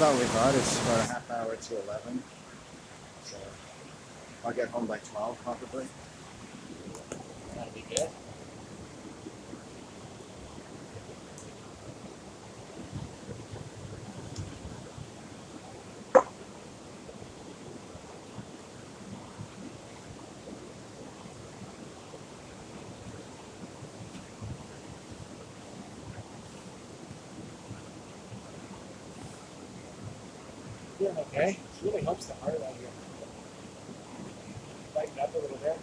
About we thought it's about a half hour to 11, so I'll get home by 12 probably. That'll be good. Doing okay. It really helps the heart out here. Lighten up a little bit.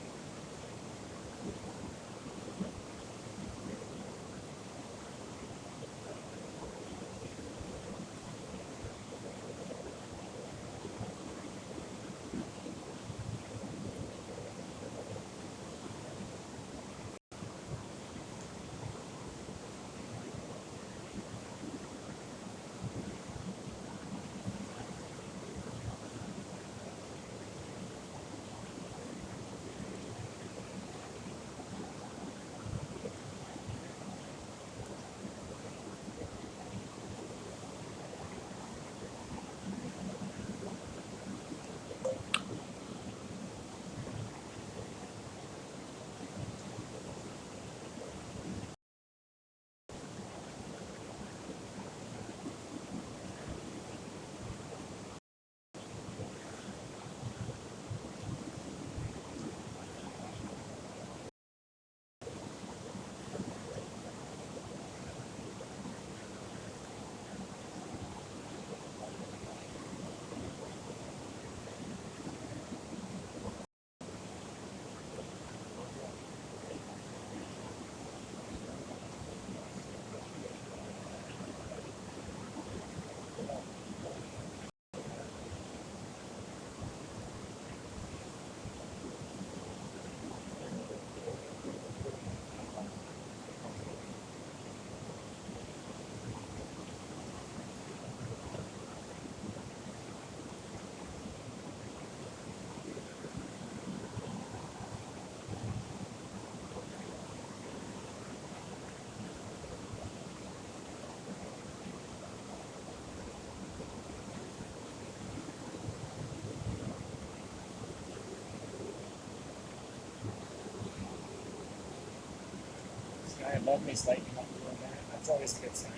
This guy above me's lightening up a little bit. That's always a good sign.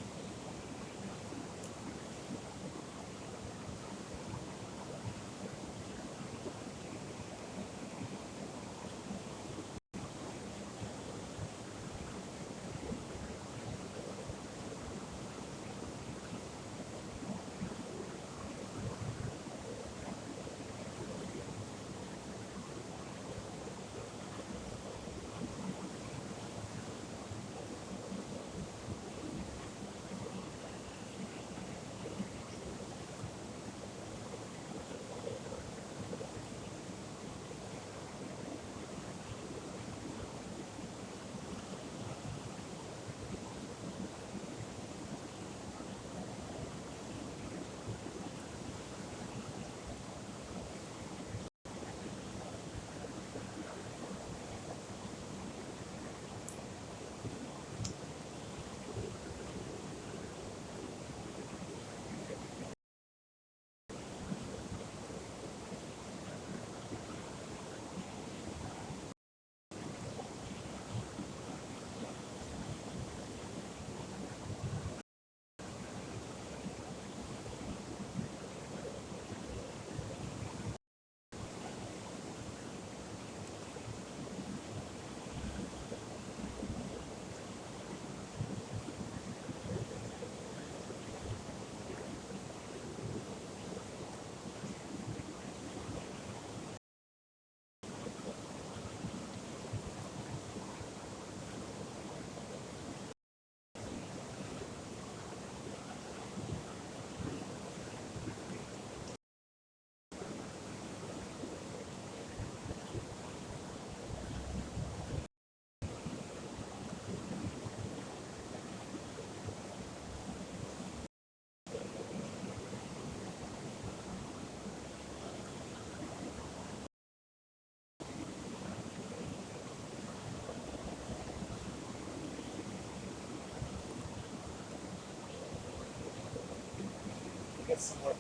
get some more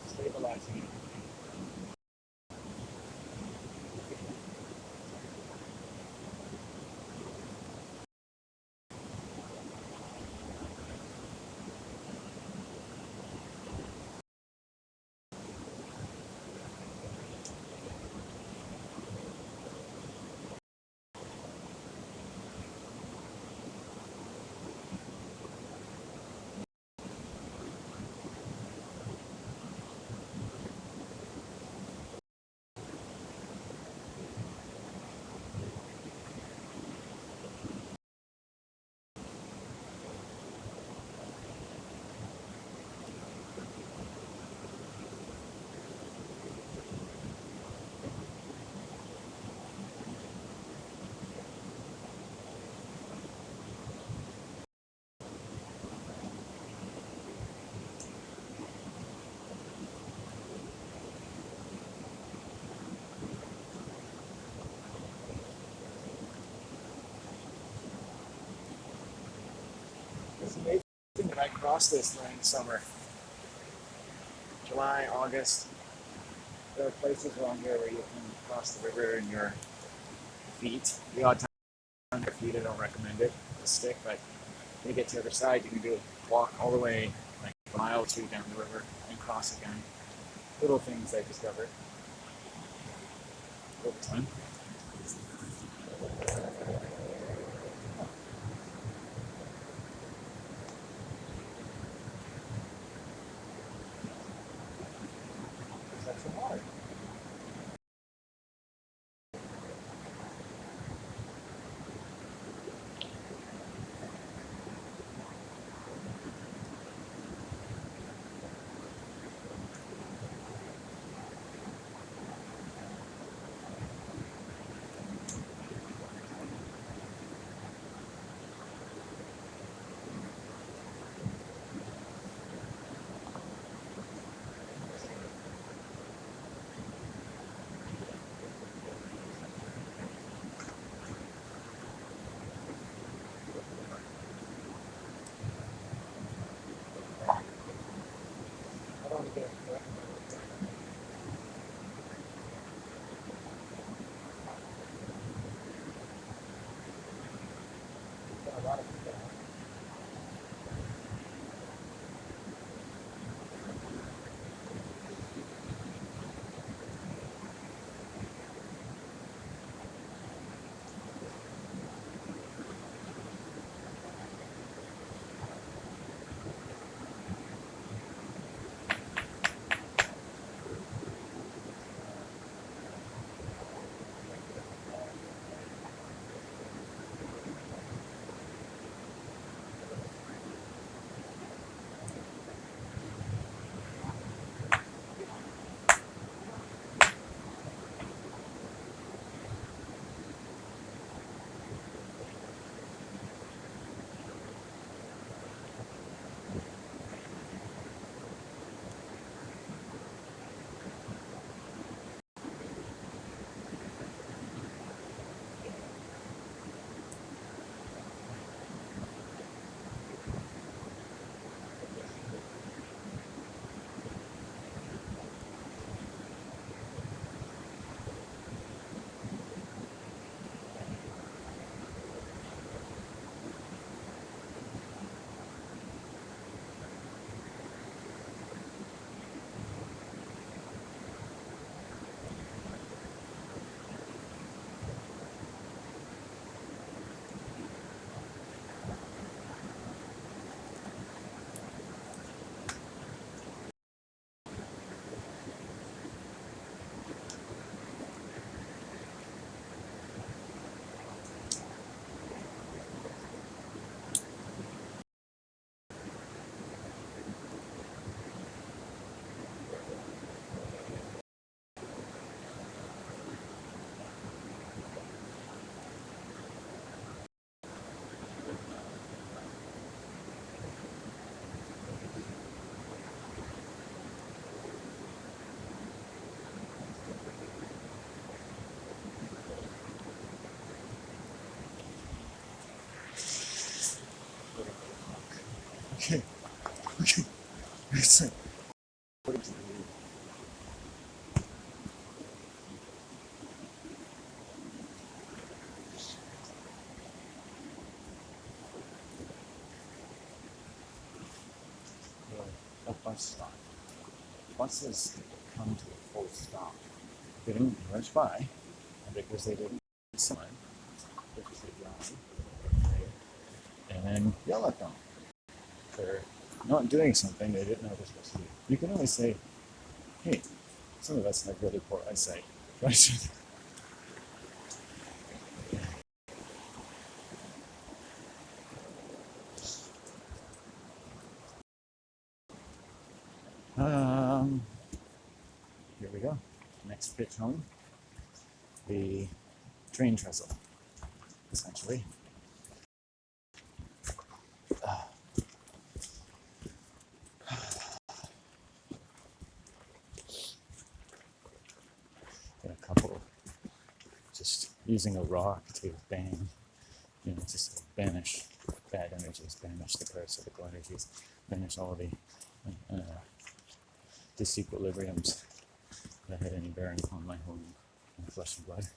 stabilizing it. It's amazing that I crossed this during the summer. July, August. There are places along here where you can cross the river in your feet. The odd time on your feet, I don't recommend it. The stick, but when you get to the other side, you can do a walk all the way like a mile or two down the river and cross again. Little things I discovered over time. That's some water. Okay. Okay. It's like, what is it? A bus stop. Buses come to a full stop. They didn't rush by because they didn't sign, because they drive, and then yell at them for not doing something they didn't know they're supposed to do. You can only say, hey, some of us have really poor eyesight. Right? um, Here we go. Next pitch home. The train trestle, essentially. And a couple just using a rock to bang, just banish bad energies, banish the parasitical energies, banish all the uh, disequilibriums that had any bearing upon my home and flesh and blood.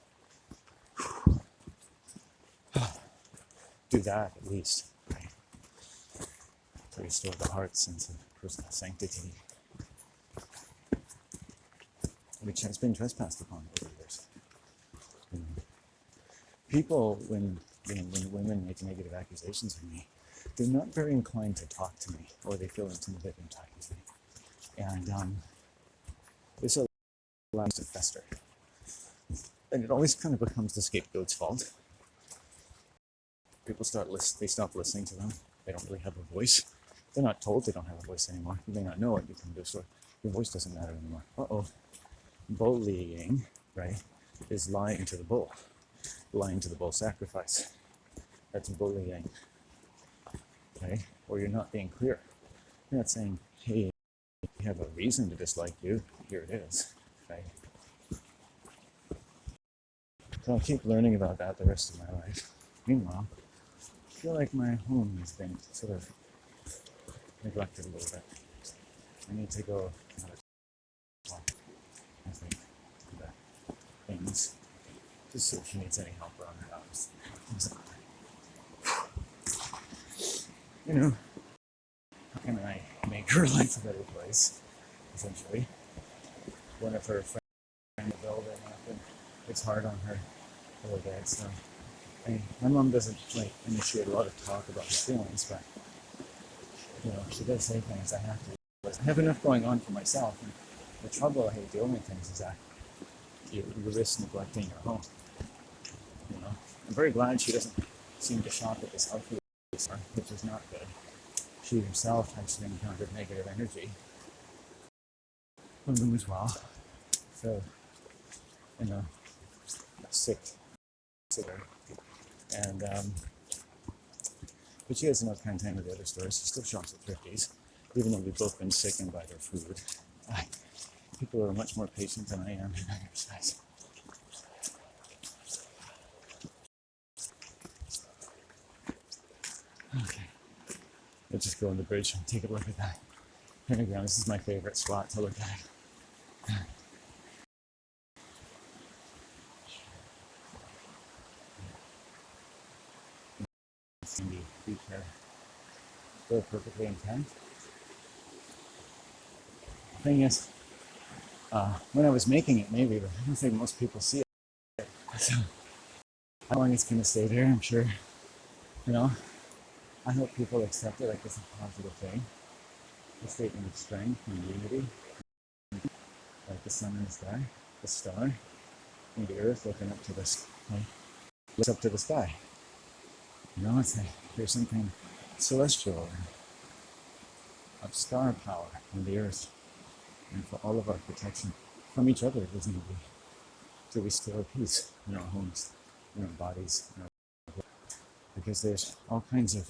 Do that at least, right? To restore the heart sense of personal sanctity, which has been trespassed upon over the years. People, when women make negative accusations of me, they're not very inclined to talk to me, or they feel intimidated in talking to me, and this allows it to fester, and it always kind of becomes the scapegoat's fault. People they stop listening to them. They don't really have a voice. They're not told they don't have a voice anymore. You may not know it. You come to a store. Your voice doesn't matter anymore. Bullying, right, is lying to the bull. Lying to the bull sacrifice. That's bullying, okay? Or you're not being clear. You're not saying, hey, we have a reason to dislike you. Here it is, right? So I'll keep learning about that the rest of my life. Meanwhile, I feel like my home has been sort of neglected a little bit. I need to go another time, I think, to the things. Just see if she needs any help around her house. How can I make her life a better place, essentially? One of her friends in the building, and it's hard on her a little bit, so my mom doesn't initiate a lot of talk about her feelings, but she does say things I have to. I have enough going on for myself, and the trouble I hate dealing with things is that you risk neglecting your home. I'm very glad she doesn't seem to shop at this health food store, which is not good. She herself actually encountered negative energy from them as well. So, sick, and but she has enough kind time with the other stores. She still shops at Thrifties, even though we've both been sickened by their food. People are much more patient than I am in that exercise. Okay, let's just go on the bridge and take a look at that pentagram. This is my favorite spot to look at. Sandy beach here. Still perfectly intent. The thing is, when I was making it, maybe, but I don't think most people see it. So, how long it's going to stay there, I'm sure. I hope people accept it like it's a positive thing. A statement of strength and unity, like the sun in the sky, the star, and the earth looking up to the sky. Looks up to the sky. It's like there's something celestial of star power in the earth, and for all of our protection from each other, reasonably, to restore peace in our homes, in our bodies, because there's all kinds of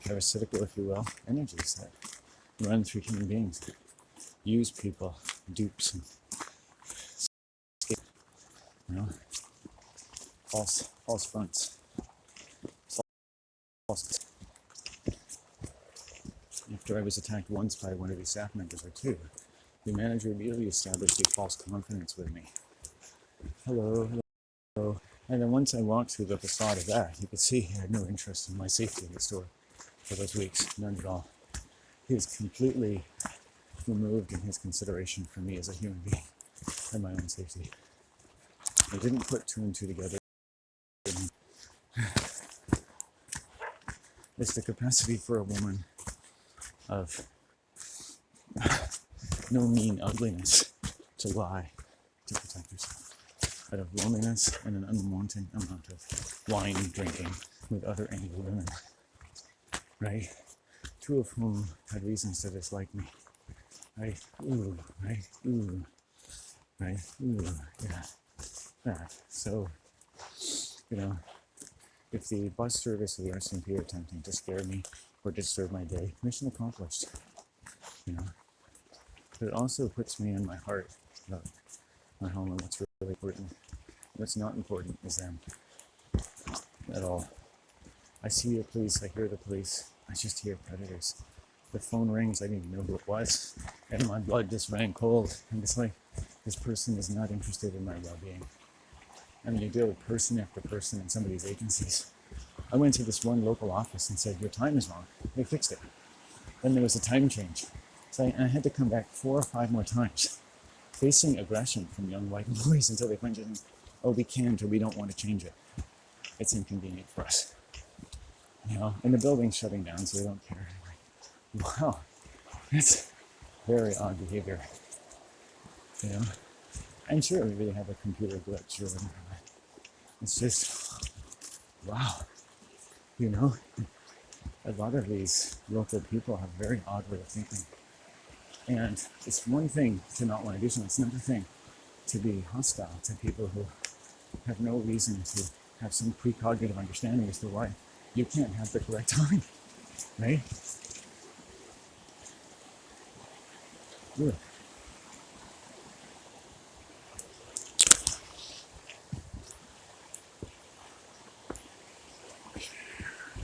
parasitical, if you will, energies that run through human beings, use people, dupes, and false fronts, false. after I was attacked once by one of these staff members or two, the manager immediately established a false confidence with me. Hello, hello. And then once I walked through the facade of that, you could see he had no interest in my safety in the store for those weeks, none at all. He was completely removed in his consideration for me as a human being and my own safety. I didn't put two and two together. It's the capacity for a woman of no mean ugliness to lie to protect herself out of loneliness and an unwanted amount of wine drinking with other angry women, right? Two of whom had reasons to dislike me, right? Ooh, right? Ooh, right? Ooh, yeah. Yeah. So, you know, if the bus service or the RCMP are attempting to scare me or disturb my day, mission accomplished, you know. But it also puts me in my heart about my home and what's really important. What's not important is them at all. I see the police, I hear the police, I just hear predators. The phone rings, I didn't even know who it was, and my blood just ran cold. And it's like, this person is not interested in my well-being. I mean, you deal with person after person in some of these agencies. I went to this one local office and said, your time is wrong. They fixed it. Then there was a time change. So I had to come back 4 or 5 more times, facing aggression from young white boys until they finally think, oh, we can't or we don't want to change it. It's inconvenient for us. You know, and the building's shutting down, so they don't care. Like, wow, that's very odd behavior. You know, I'm sure we really have a computer glitch or whatever. It's just, wow. You know, a lot of these local people have a very odd way of thinking. And it's one thing to not want to do something. It's another thing to be hostile to people who have no reason to have some precognitive understanding as to why you can't have the correct time, right? Yeah.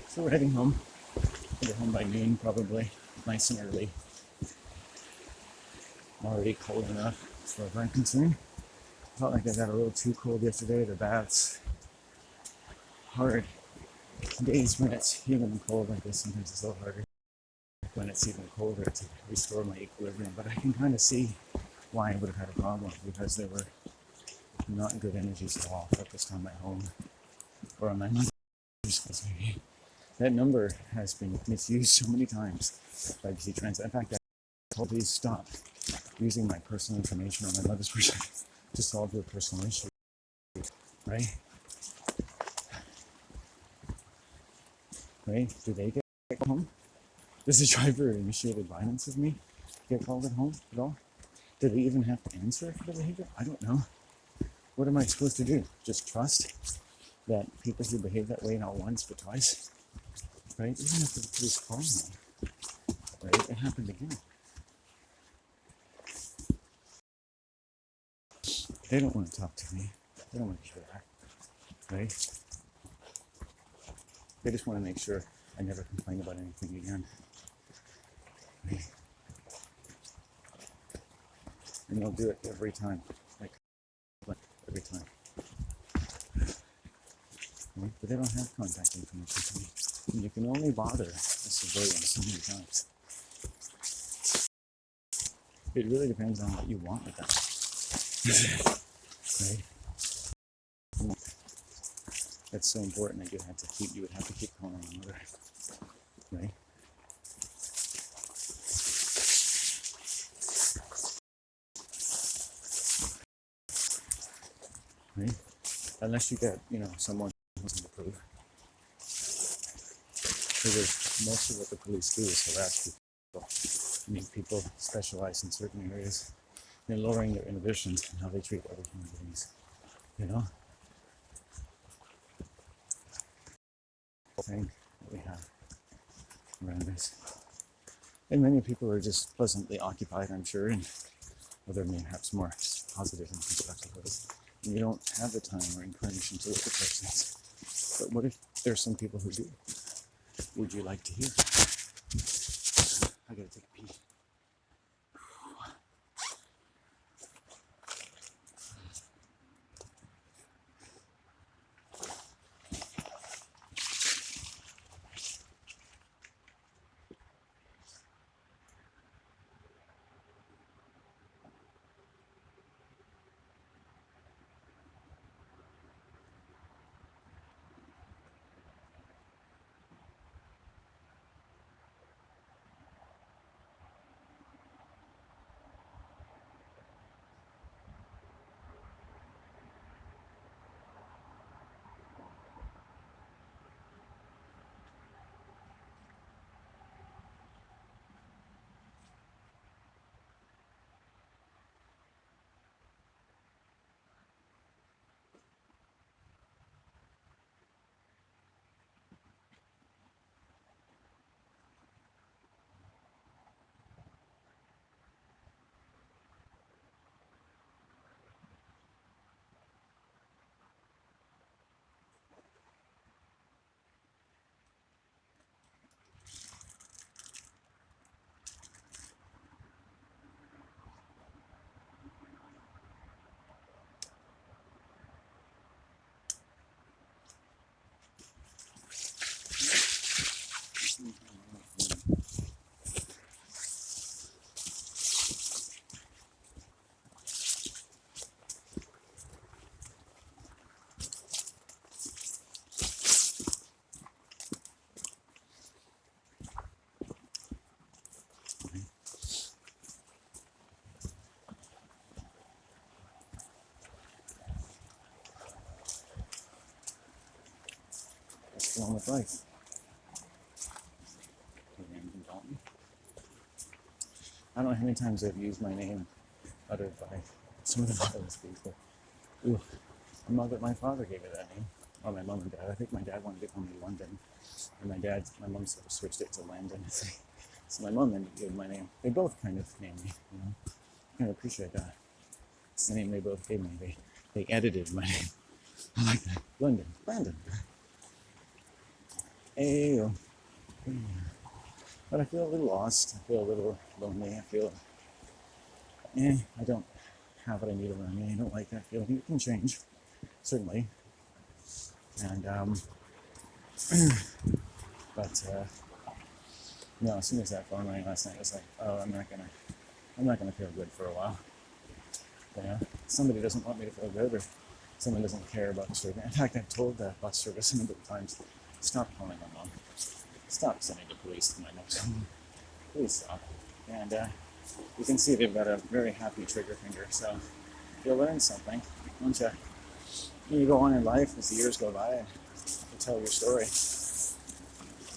So we're heading home. We'll get home by noon probably, nice and early. Already cold enough as far as I'm concerned. Felt like I got a little too cold yesterday. The baths, hard days when it's even cold like this. Sometimes it's a little harder when it's even colder to restore my equilibrium. But I can kind of see why I would have had a problem, because there were not good energies at all focused on my home or on my mother's house maybe. That number has been misused so many times by BC Transit. In fact, I told please stop using my personal information on my mother's person to solve your personal issue, right? Right? Do they get called home? Does the driver initiated violence with me get called at home at all? Do they even have to answer for the behavior? I don't know. What am I supposed to do? Just trust that people who behave that way not once but twice, right? Even if the police call me, right? It happened again. They don't want to talk to me. They don't want to hear that, right? They just want to make sure I never complain about anything again. Right? And they'll do it every time, like every time. Right? But they don't have contact information for me. And you can only bother a civilian so many times. It really depends on what you want with them. Right? That's so important that you would have to keep calling on mother. Right? Right? Unless you get, someone who's to prove. Because most of what the police do is harass people. I mean, people specialize in certain areas in lowering their inhibitions and how they treat other human beings. You know? The thing that we have around us. And many people are just pleasantly occupied, I'm sure, and other perhaps more positive and constructive ways. And you don't have the time or inclination to look at those things. But what if there's some people who do? Would you like to hear? I on with life. Landon Dalton. I don't know how many times I've used my name uttered by some of the violence people. Ooh, my father gave it that name. Or my mom and dad. I think my dad wanted to call me London. And my mom sort of switched it to Landon. So my mom ended up giving my name. They both kind of named me, you know. I kind of appreciate that. It's the name they both gave me. They edited my name. I like that. London. Landon. Ayo. But I feel a little lost. I feel a little lonely. I feel, I don't have what I need around me. I don't like that feeling. It can change, certainly. And, but, no, as soon as that phone rang last night, I was like, oh, I'm not gonna feel good for a while. You know, somebody doesn't want me to feel good, or someone doesn't care about the service. In fact, I've told the bus service a number of times, stop calling my mom. Stop sending the police to my next home. Please stop. And you can see they've got a very happy trigger finger, so you'll learn something. Won't you? You go on in life as the years go by and you tell your story.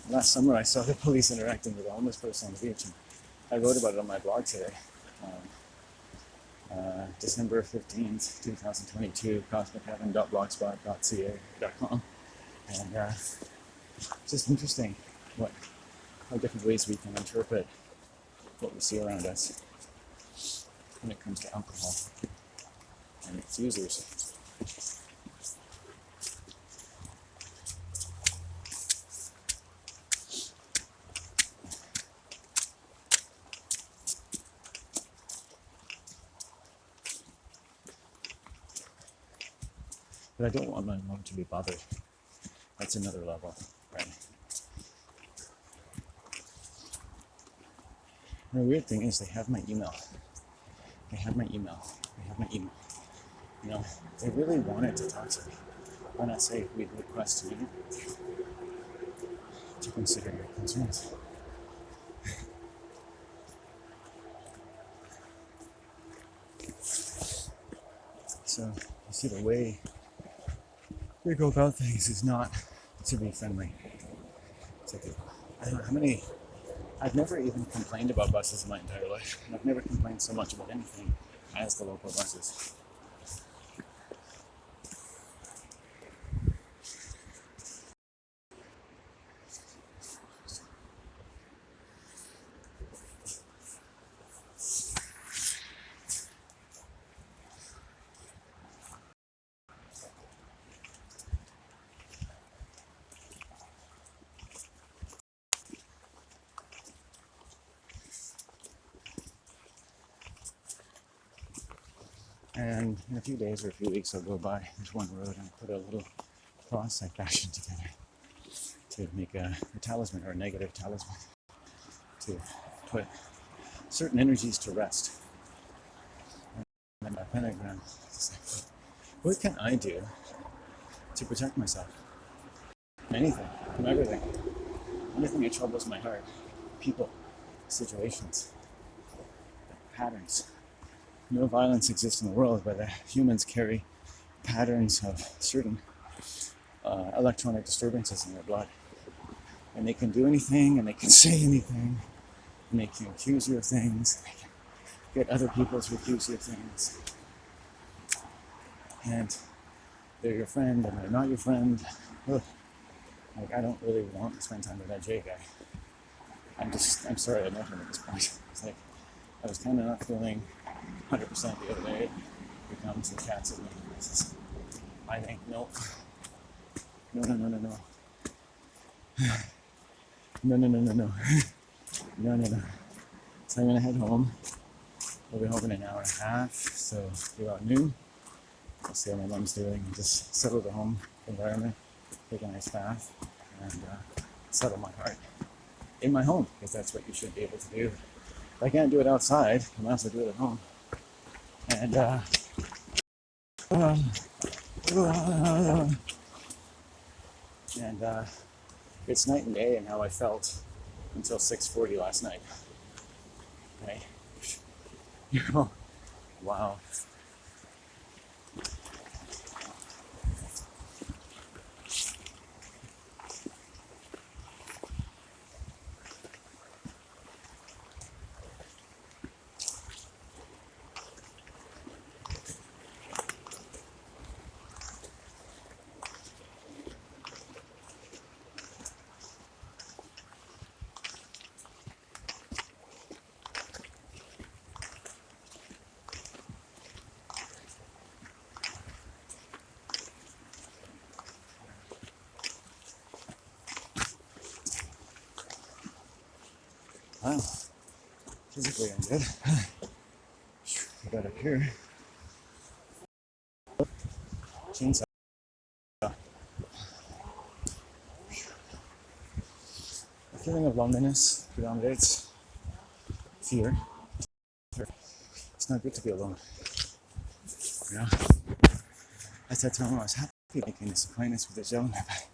Last summer I saw the police interacting with a homeless person on the beach, and I wrote about it on my blog today. December 15th, 2022, cosmicheaven.blogspot.ca.com. And it's just interesting how different ways we can interpret what we see around us when it comes to alcohol and its users. But I don't want my mom to be bothered. That's another level, right? And the weird thing is they have my email. You know, they really wanted to talk to me. Why not say we'd request to meet to consider your concerns? So you see, the way we go about things is not to be friendly. It's like, I don't know how many. I've never even complained about buses in my entire life, and I've never complained so much about anything as the local buses. And in a few days or a few weeks, I'll go by this one road and put a little cross I fashioned together to make a talisman, or a negative talisman, to put certain energies to rest. And my pentagram is like, what can I do to protect myself? From anything, from everything. Anything that troubles my heart. People, situations, patterns. No violence exists in the world, but humans carry patterns of certain electronic disturbances in their blood. And they can do anything, and they can say anything, and they can accuse you of things, and they can get other people to accuse you of things. And they're your friend, and they're not your friend. Ugh. Like, I don't really want to spend time with that Jay guy. I'm sorry I met him at this point. It's like, I was kind of not feeling 100% the other day. He comes and chats at me. He says, I think, no. No. No. So I'm going to head home. We'll be home in an hour and a half, so about noon. I'll see how my mom's doing and just settle the home environment, take a nice bath, and settle my heart in my home, because that's what you should be able to do. If I can't do it outside, I might as well do it at home. And it's night and day in how I felt until 6:40 last night. Okay, you know, wow. Wow, physically I'm good. I got up here. Chainsaw. A feeling of loneliness predominates. Fear. It's not good to be alone. You know? At that time I was happy making this acquaintance with this gentleman, but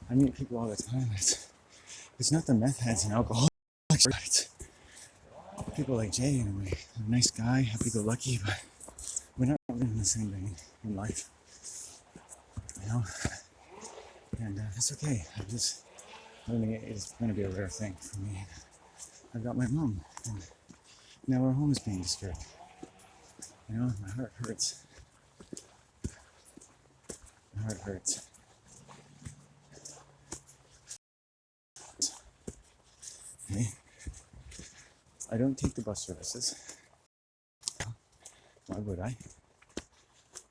I meet people all the time. It's not the meth heads and alcoholics, it's people like Jay, and we're a nice guy, happy-go-lucky, but we're not living the same thing in life, you know. And that's okay. I'm just learning it is going to be a rare thing for me. I've got my mom, and now our home is being disturbed. You know, my heart hurts. My heart hurts. Okay. I don't take the bus services. Why would I?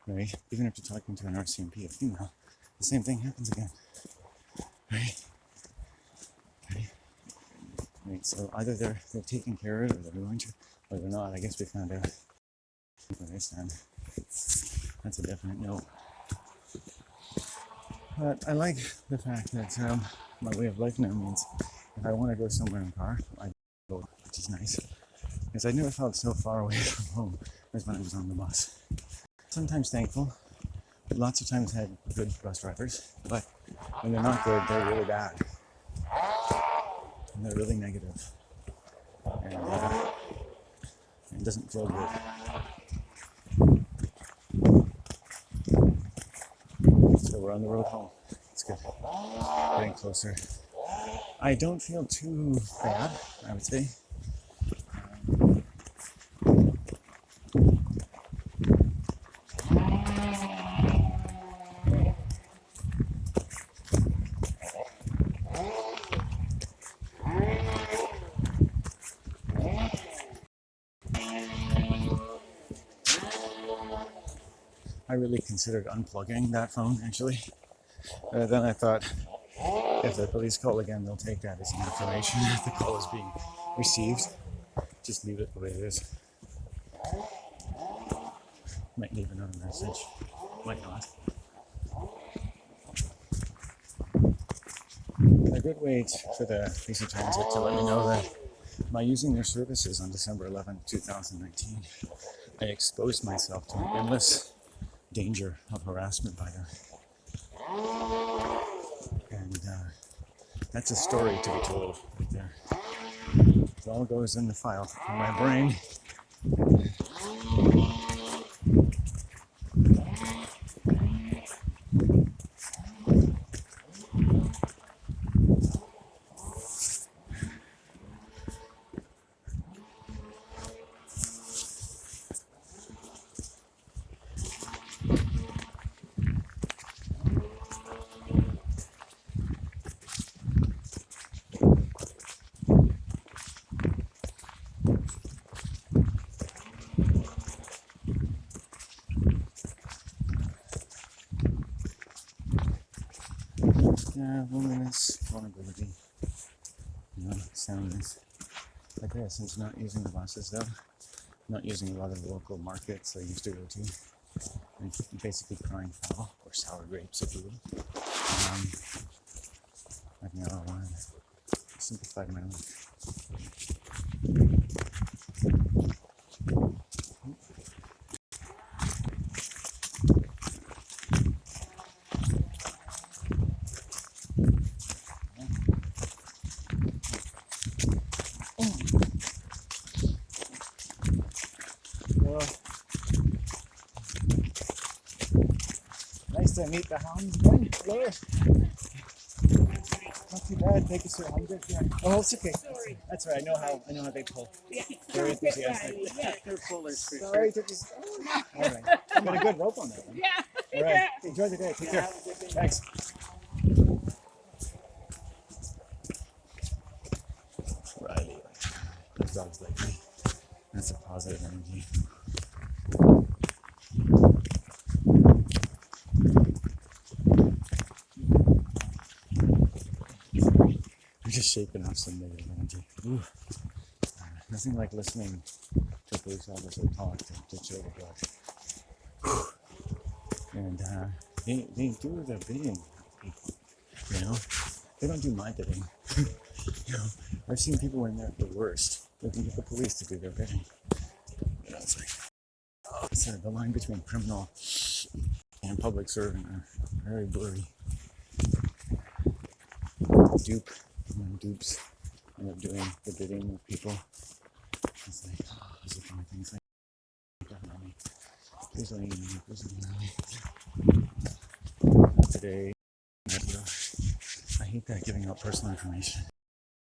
Right? Even after talking to an RCMP, a female, the same thing happens again. Right? Right? Right. So either they're taking care of it, or they're going to, or they're not. I guess we found out where they stand. That's a definite no. But I like the fact that my way of life now means if I want to go somewhere in a car, I go, which is nice. Because I never felt so far away from home as when I was on the bus. Sometimes thankful. Lots of times had good bus drivers, but when they're not good, they're really bad. And they're really negative. And it doesn't feel good. So we're on the road home. It's good. Getting closer. I don't feel too bad, I would say. I really considered unplugging that phone, actually. Then I thought, if the police call again, they'll take that as an information that the call is being received. Just leave it the way it is. Might leave another message. Might not. A good way for the BC Transit to let me know that by using their services on December 11, 2019, I exposed myself to an endless danger of harassment by them. And that's a story to be told right there. It all goes in the file in my brain. Yeah, loneliness, vulnerability, soundness. Like I since not using the buses though, not using a lot of the local markets I used to go to, and basically crying foul or sour grapes if you will. I've now simplified my life. Well, nice to meet the hounds again. Hello. Not too bad. Thank you, sir. I'm good. Yeah. Oh, it's okay. Sorry. That's right. I know how they pull. Yeah. Very enthusiastic. Yeah, they're pullers. Sorry, took this. All right. Got a good rope on that one. Yeah. All right. Enjoy the day. Take care. Thanks. Riley. Those dogs like me. That's a positive energy. I'm just shaking off some negative energy. Ooh. nothing like listening to a police officer talk to chill the blood. And they do their bidding, people, you know? They don't do my bidding. You know, I've seen people when they're at the worst, they can get the police to do their bidding. You know, it's like, the line between criminal and public servant are very blurry. Dupes end up doing the bidding of people. It's like, these are funny things like, money. Please don't eat money, please don't eat money. Today, I hate that, giving out personal information.